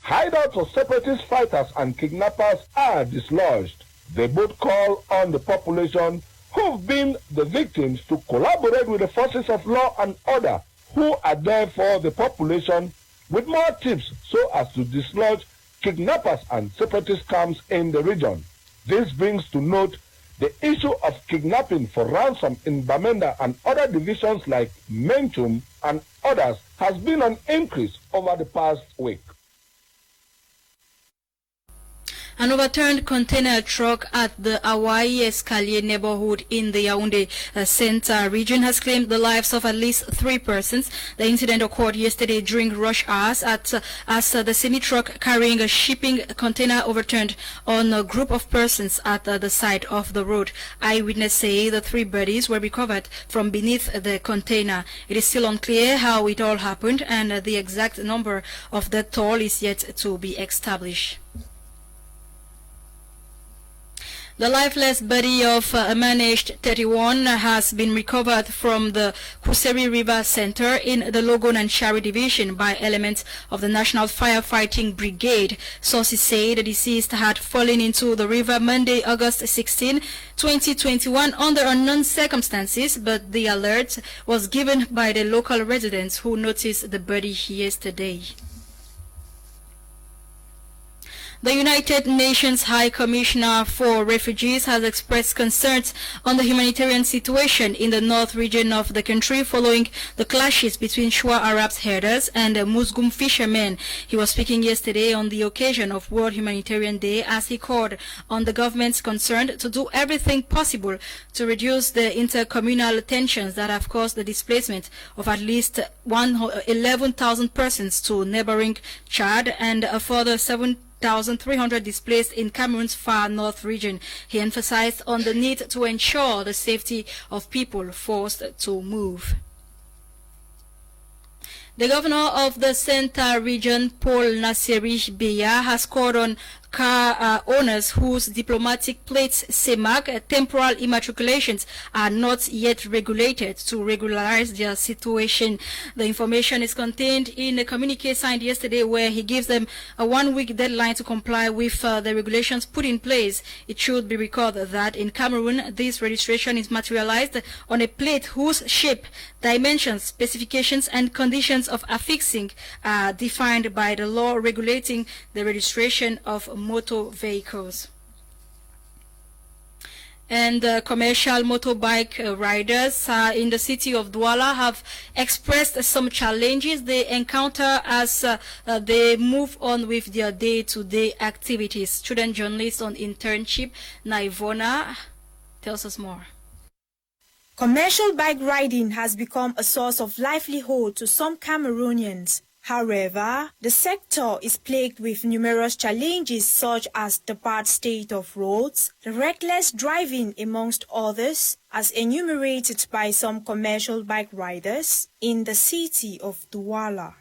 hideouts of separatist fighters and kidnappers are dislodged. They both call on the population who've been the victims to collaborate with the forces of law and order who are there for the population with more tips so as to dislodge kidnappers and separatist camps in the region. This brings to note the issue of kidnapping for ransom in Bamenda and other divisions like Menchum and others has been an increase over the past week. An overturned container truck at the Hawaii Escalier neighborhood in the Yaoundé Center region has claimed the lives of at least 3 persons. The incident occurred yesterday during rush hours as the semi-truck carrying a shipping container overturned on a group of persons at the side of the road. Eyewitnesses say the 3 bodies were recovered from beneath the container. It is still unclear how it all happened, and the exact number of the toll is yet to be established. The lifeless body of a man aged 31 has been recovered from the Kuseri River Center in the Logon and Shari division by elements of the National Firefighting Brigade. Sources say the deceased had fallen into the river Monday, August 16, 2021 under unknown circumstances, but the alert was given by the local residents who noticed the body yesterday. The United Nations High Commissioner for Refugees has expressed concerns on the humanitarian situation in the north region of the country following the clashes between Shua Arabs herders and Musgum fishermen. He was speaking yesterday on the occasion of World Humanitarian Day as he called on the governments concerned to do everything possible to reduce the intercommunal tensions that have caused the displacement of at least 11,000 persons to neighboring Chad and a further 7,300 displaced in Cameroon's far north region. He emphasized on the need to ensure the safety of people forced to move. The governor of the Center region, Paul Nasseri Beya, has called on car owners whose diplomatic plates say mark temporal immatriculations are not yet regulated to regularize their situation. The information is contained in a communique signed yesterday where he gives them a 1-week deadline to comply with the regulations put in place. It should be recorded that in Cameroon, this registration is materialized on a plate whose shape, dimensions, specifications and conditions of affixing are defined by the law regulating the registration of motor vehicles. And commercial motorbike riders in the city of Douala have expressed some challenges they encounter as they move on with their day-to-day activities. Student journalist on internship, Naivona, tells us more. Commercial bike riding has become a source of livelihood to some Cameroonians. However, the sector is plagued with numerous challenges such as the bad state of roads, the reckless driving amongst others, as enumerated by some commercial bike riders in the city of Douala.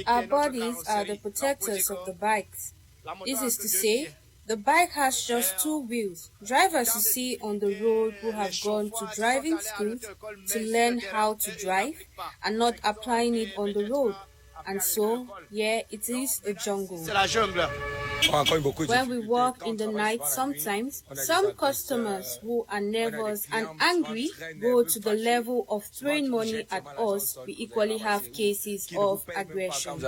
Our bodies are the protectors of the bikes. This is to say, the bike has just 2 wheels. Drivers you see on the road who have gone to driving school to learn how to drive are not applying it on the road. And so, yeah, it is a jungle. When we walk in the night sometimes, some customers who are nervous and angry go to the level of throwing money at us. We equally have cases of aggression.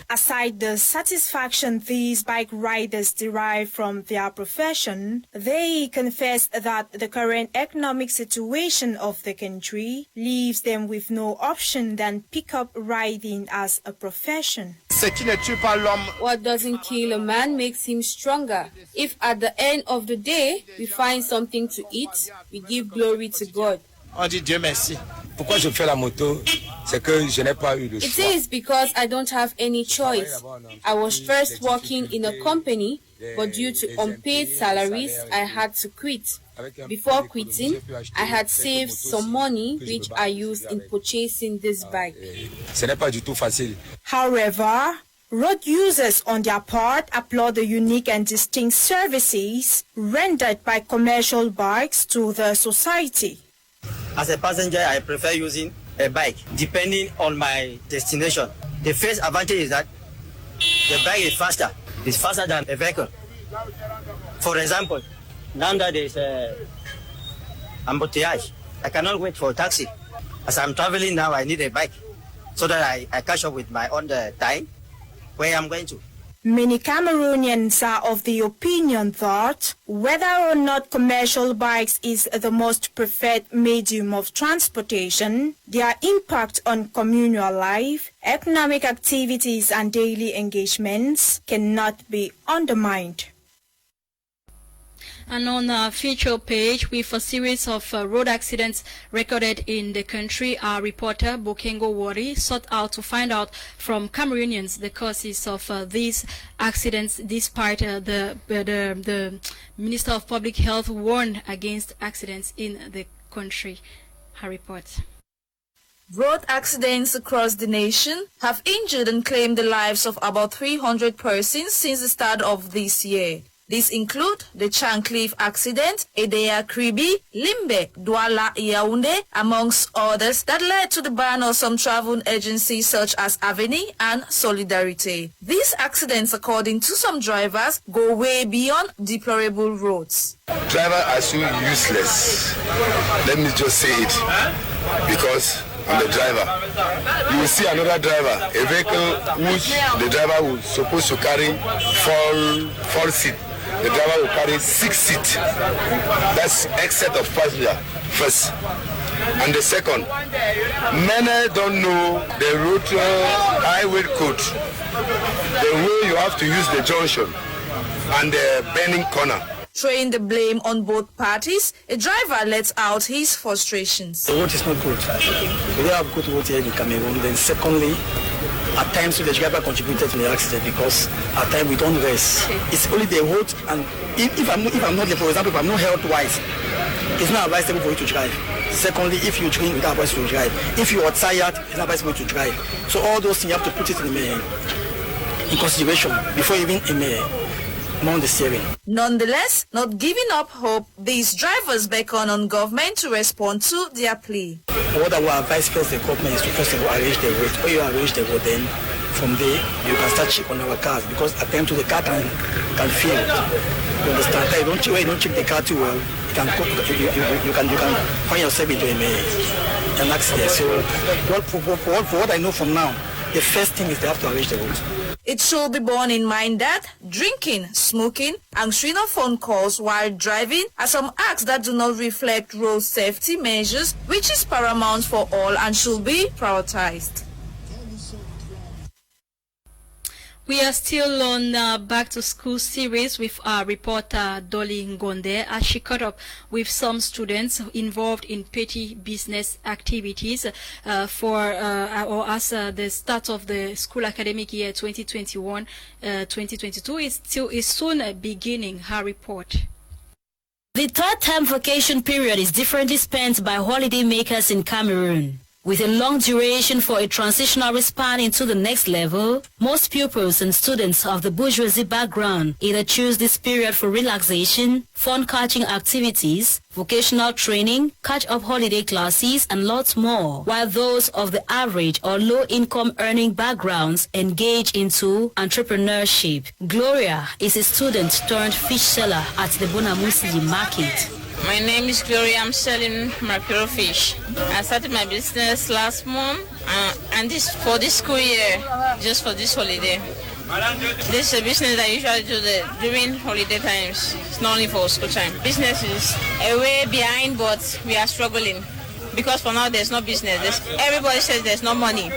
Aside the satisfaction these bike riders derive from their profession, they confess that the current economic situation of the country leaves them with no option than pick up riding as a profession. What doesn't kill a man makes him stronger. If at the end of the day we find something to eat, we give glory to God. It is because I don't have any choice. I was first working in a company, but due to unpaid salaries, I had to quit. Before quitting, I had saved some money which I used in purchasing this bike. However, road users on their part applaud the unique and distinct services rendered by commercial bikes to the society. As a passenger, I prefer using a bike depending on my destination. The first advantage is that The bike is faster. It's faster than a vehicle. For example, now that there is a embouteillage, I cannot wait for a taxi. As I'm traveling now, I need a bike so that I catch up with my own time where I'm going to. Many Cameroonians are of the opinion that whether or not commercial bikes is the most preferred medium of transportation, their impact on communal life, economic activities and daily engagements cannot be undermined. And on our feature page, with a series of road accidents recorded in the country, our reporter Bokengo Wari sought out to find out from Cameroonians the causes of these accidents, despite the Minister of Public Health warned against accidents in the country. Her report. Road accidents across the nation have injured and claimed the lives of about 300 persons since the start of this year. These include the Chancliffe accident, Edea Kribi, Limbe, Douala, Yaoundé, amongst others that led to the ban of some travel agencies such as Aveni and Solidarity. These accidents, according to some drivers, go way beyond deplorable roads. Drivers are so useless. Let me just say it, because I'm the driver. You will see another driver, a vehicle which the driver was supposed to carry four seats. The driver will carry 6 seats. That's excess of passenger, first. And the second, many don't know the road highway code, the way you have to use the junction and the bending corner. Throwing the blame on both parties, a driver lets out his frustrations. The road is not good. We don't have good road here in Cameroon. Then secondly, at times the driver contributed to the accident because at times we don't rest. It's only the road, and if I'm not, for example, if I'm not health-wise, it's not advisable for you to drive. Secondly, if you drink, it's not advisable to drive. If you are tired, it's not advisable to drive. So all those things you have to put it in consideration before even mount the steering. Nonetheless, not giving up hope, these drivers beckon on government to respond to their plea. What I will advise first the government is to first of all arrange the road. When you arrange the road, then from there you can start check on our cars, because at times the car can fail. You understand? When you don't check the car too well, you can find yourself into an accident. So for what I know from now, the first thing is they have to arrange the road. It should be borne in mind that drinking, smoking, answering of phone calls while driving are some acts that do not reflect road safety measures, which is paramount for all and should be prioritized. We are still on Back to School series with our reporter Dolly Ngonde as she caught up with some students involved in petty business activities as the start of the school academic year 2021-2022 is soon beginning. Her report. The third term vacation period is differently spent by holiday makers in Cameroon. With a long duration for a transitional span into the next level, most pupils and students of the bourgeoisie background either choose this period for relaxation, fun-catching activities, vocational training, catch-up holiday classes, and lots more, while those of the average or low-income earning backgrounds engage into entrepreneurship. Gloria is a student turned fish seller at the Bonamusi market. My name is Gloria. I'm selling mackerel fish. I started my business last month, and this for this school year, just for this holiday. This is a business I usually do during holiday times. It's not only for school time. Business is a way behind, but we are struggling. Because for now there's no business. Everybody says there's no money.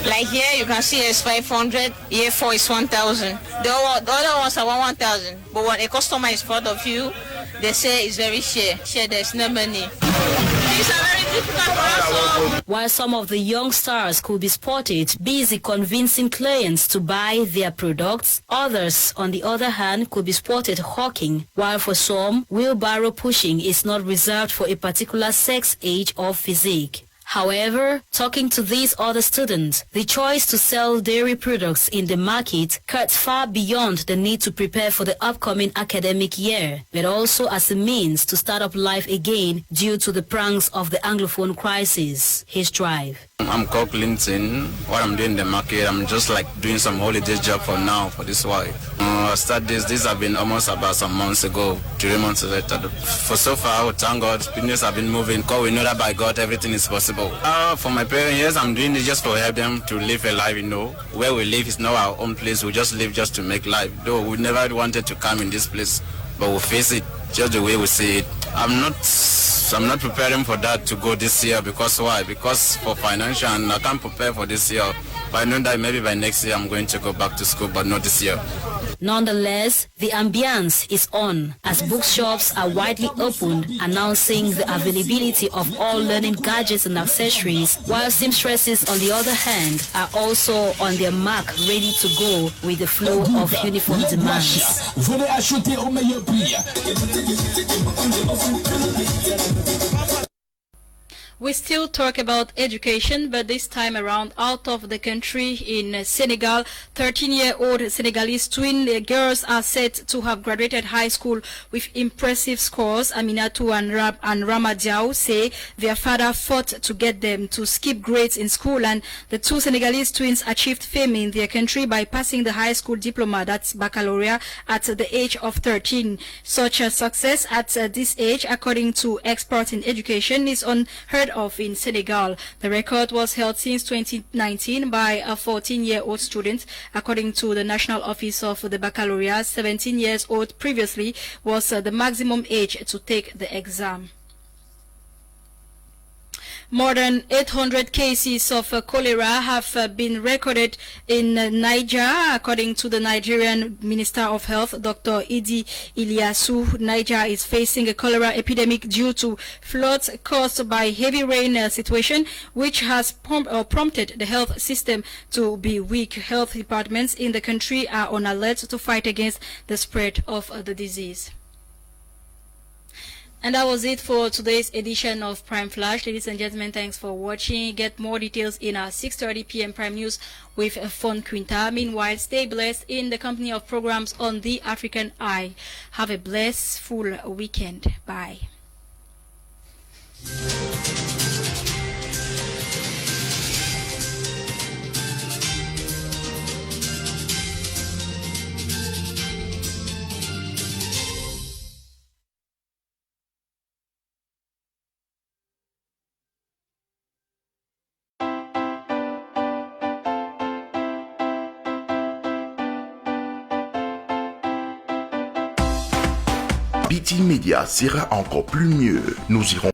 Like here you can see it's 500, year 4 is 1,000. The other ones are 1,000. But when a customer is in front of you, they say it's very share. There's no money. Things are very difficult for us. While some of the young stars could be spotted busy convincing clients to buy their products, others, on the other hand, could be spotted hawking, while for some, wheelbarrow pushing is not reserved for a particular sex, age, or physique. However, talking to these other students, the choice to sell dairy products in the market cuts far beyond the need to prepare for the upcoming academic year, but also as a means to start up life again due to the pranks of the Anglophone crisis. His drive. I'm called Clinton. What I'm doing in the market, I'm just like doing some holiday job for now, for this while. I started this have been almost about some months ago, 3 months later. For so far, thank God, business have been moving, because we know that by God, everything is possible. For my parents, yes, I'm doing it just to help them to live a life, Where we live is not our own place, we just live just to make life. Though we never wanted to come in this place, but we face it just the way we see it. I'm not preparing for that to go this year. Because why? Because for financial, and I can't prepare for this year. But I know that maybe by next year I'm going to go back to school, but not this year. Nonetheless, the ambience is on as bookshops are widely opened, announcing the availability of all learning gadgets and accessories, while seamstresses, on the other hand, are also on their mark, ready to go with the flow of uniform demands. Venez acheter au meilleur prix. We still talk about education, but this time around out of the country in Senegal. 13-year-old Senegalese twin girls are said to have graduated high school with impressive scores. Aminatou and Ramadiao say their father fought to get them to skip grades in school, and the two Senegalese twins achieved fame in their country by passing the high school diploma, that's baccalaureate, at the age of 13. Such a success at this age, according to experts in education, is unheard of in Senegal. The record was held since 2019 by a 14-year-old student. According to the National Office of the Baccalaureate, 17 years old previously was the maximum age to take the exam. More than 800 cases of cholera have been recorded in Niger, according to the Nigerian Minister of Health, Dr. Idi Iliasu. Niger is facing a cholera epidemic due to floods caused by heavy rain situation, which has prompted the health system to be weak. Health departments in the country are on alert to fight against the spread of the disease. And that was it for today's edition of Prime Flash. Ladies and gentlemen, thanks for watching. Get more details in our 6:30 p.m. Prime News with Fon Quinta. Meanwhile, stay blessed in the company of programs on The African Eye. Have a blissful weekend. Bye. BT Media sera encore plus mieux. Nous irons